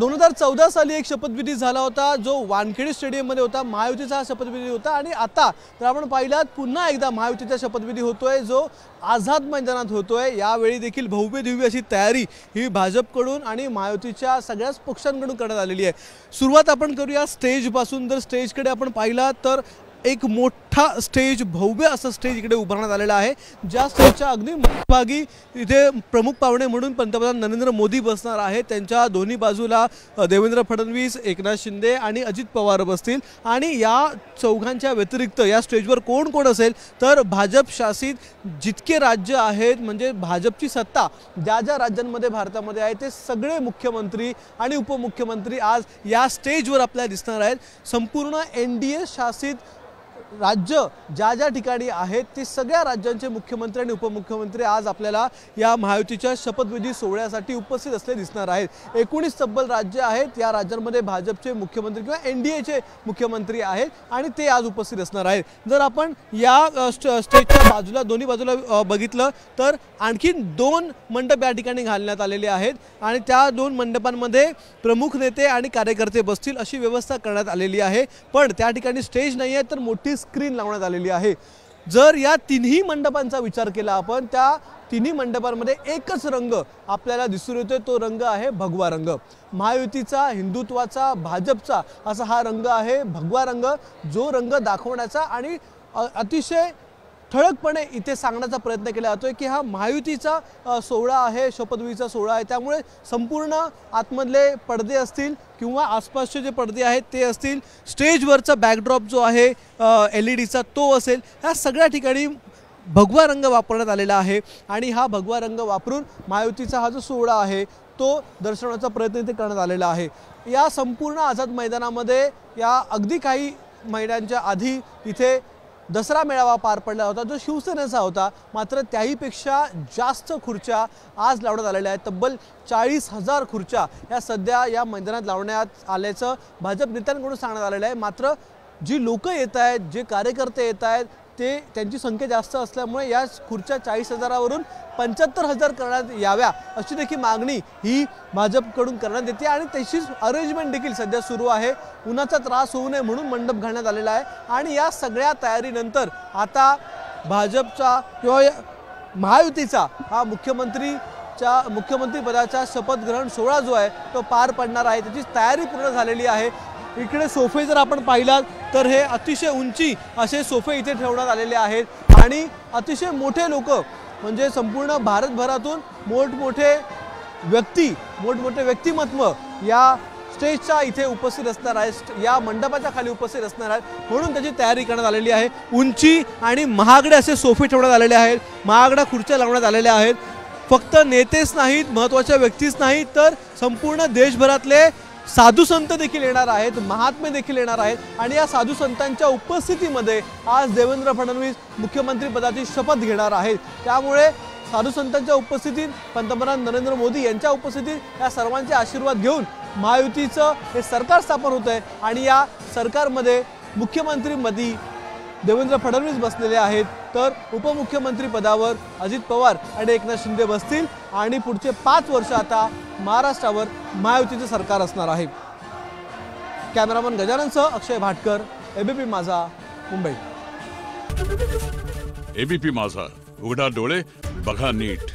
2014 साली एक शपथविधी झाला होता जो वानखेडे स्टेडियम मध्ये होता। महायुतीचा शपथविधी होता आणि आता तर आपण पाहिलात पुन्हा एकदा महायुतीचा शपथविधी होतोय जो आझाद मैदानात होतोय। यावेळी देखील भव्य दिव्य अशी तयारी ही भाजपकडून आणि महायुतीच्या सगळ्याच पक्षांकडून करण्यात आलेली आहे। सुरुवात आपण करूया स्टेज पासून। जर स्टेजकडे आपण पाहिलात तर एक मोठा स्टेज, भव्य असं स्टेज इकडे उभारण्यात आलेला आहे। ज्या स्टेजच्या अगदी मध्यभागी इथे प्रमुख पाहुणे म्हणून पंतप्रधान नरेंद्र मोदी बसणार आहेत। त्यांच्या दोन्ही बाजूला देवेंद्र फडणवीस, एकनाथ शिंदे आणि अजित पवार बसतील आणि या चौघांच्या व्यतिरिक्त या स्टेजवर कोण कोण असेल तर भाजप शासित जितके राज्य आहेत म्हणजे भाजपची सत्ता ज्या ज्या राज्यांमध्ये भारतामध्ये आहे ते सगळे मुख्यमंत्री आणि उपमुख्यमंत्री आज या स्टेजवर आपल्याला दिसणार आहेत। संपूर्ण एनडीए शासित राज्य ज्या ज्या ठिकाणी आहेत ते सगळ्या राज्यांचे मुख्यमंत्री आणि उपमुख्यमंत्री आज आपल्याला या महायुतीच्या शपथविधी सोहळ्यासाठी उपस्थित असले दिसणार आहेत। 19 तब्बल राज्य आहेत। या राज्यांमध्ये भाजपचे मुख्यमंत्री किंवा एनडीएचे मुख्यमंत्री आहेत आणि ते आज उपस्थित असणार आहेत। जर आपण या स्टेजच्या बाजूला दोन्ही बाजूला बघितलं तर आणखी 2 मंडप या ठिकाणी घालण्यात आलेले आहेत आणि त्या 2 मंडपांमध्ये प्रमुख नेते आणि कार्यकर्ते बसतील अशी व्यवस्था करण्यात आलेली आहे। पण त्या ठिकाणी स्टेज नाही आहे तर मोठी स्क्रीन लावण्यात आलेली आहे। जर या तिन्ही मंडपांचा विचार केला आपण त्या तिन्ही मंडपांमध्ये एकच रंग आपल्याला दिसून येतोय, तो रंग आहे भगवा रंग। महायुतीचा, हिंदुत्वाचा, भाजपचा असा हा रंग आहे भगवा रंग, जो रंग दाखवण्याचा आणि अतिशय ठळकपणे इथे सांगण्याचा प्रयत्न केला जातोय की हा महायुतीचा सोहळा आहे, शपथविधीचा सोहळा आहे। त्यामुळे संपूर्ण आतमधले पडदे असतील किंवा आसपासचे जे पडदे आहेत ते असतील, स्टेजवरचा बॅकड्रॉप जो आहे एलईडीचा तो असेल, ह्या सगळ्या ठिकाणी भगवा रंग वापरण्यात आलेला आहे आणि हा भगवा रंग वापरून महायुतीचा हा जो सोहळा आहे तो दर्शवण्याचा प्रयत्न इथे करण्यात आलेला आहे। या संपूर्ण आझाद मैदानामध्ये या अगदी काही महिन्यांच्या आधी इथे दसरा मेळावा पार पडला होता जो शिवसेनेचा होता, मात्र त्याहीपेक्षा जास्त खुर्च्या आज लावण्यात आलेल्या आहेत। तब्बल 40,000 खुर्च्या या सध्या या मैदानात लावण्यात आल्याचं भाजप नेत्यांकडून सांगण्यात आलेलं आहे। मात्र जी लोक येत आहेत, जे कार्यकर्ते येत आहेत ते त्यांची संख्या जास्त असल्यामुळे या खुर्च्या 40,000वरून 75,000 करण्यात याव्या अशी देखील मागणी ही भाजपकडून करण्यात येते आणि तशीच अरेंजमेंट देखील सध्या सुरू आहे। उन्हाचा त्रास होऊ नये म्हणून मंडप घालण्यात आलेला आहे आणि या सगळ्या तयारीनंतर आता भाजपचा किंवा महायुतीचा हा मुख्यमंत्री पदाचा शपथग्रहण सोहळा जो आहे तो पार पडणार आहे। त्याची तयारी पूर्ण झालेली आहे। इकडे सोफे जर आपण पाहिलात तर हे अतिशय उंची असे सोफे इथे ठेवण्यात आलेले आहेत आणि अतिशय मोठे लोक म्हणजे संपूर्ण भारतभरातून मोठमोठे व्यक्तिमत्व या स्टेजच्या इथे उपस्थित असणार आहेत, या मंडपाच्या खाली उपस्थित असणार आहेत म्हणून त्याची तयारी करण्यात आलेली आहे। उंची आणि महागडे असे सोफे ठेवण्यात आलेले आहेत, महागड्या खुर्च्या लावण्यात आलेल्या आहेत। फक्त नेतेच नाहीत, महत्त्वाच्या व्यक्तीच नाहीत तर संपूर्ण देशभरातले साधू संत देखील येणार आहेत, महात्मे देखील येणार आहेत आणि या साधू संतांच्या उपस्थितीमध्ये आज देवेंद्र फडणवीस मुख्यमंत्री पदाची शपथ घेणार आहेत। त्यामुळे साधू संतांच्या उपस्थितीत, पंतप्रधान नरेंद्र मोदी यांच्या उपस्थितीत या सर्वांचे आशीर्वाद घेऊन महायुतीचं हे सरकार स्थापन होत आहे आणि या सरकारमध्ये मुख्यमंत्रीपदी देवेंद्र फडणवीस बसलेले आहेत तर उपमुख्यमंत्री पदावर अजित पवार आणि एकनाथ शिंदे बसतील आणि पुढचे 5 वर्ष आता महाराष्ट्रावर महायुतीचे सरकार असणार आहे। कॅमेरामन गजाननसह अक्षय भाटकर, एबीपी माझा, मुंबई। एबीपी माझा, उघडा डोळे बघा नीट।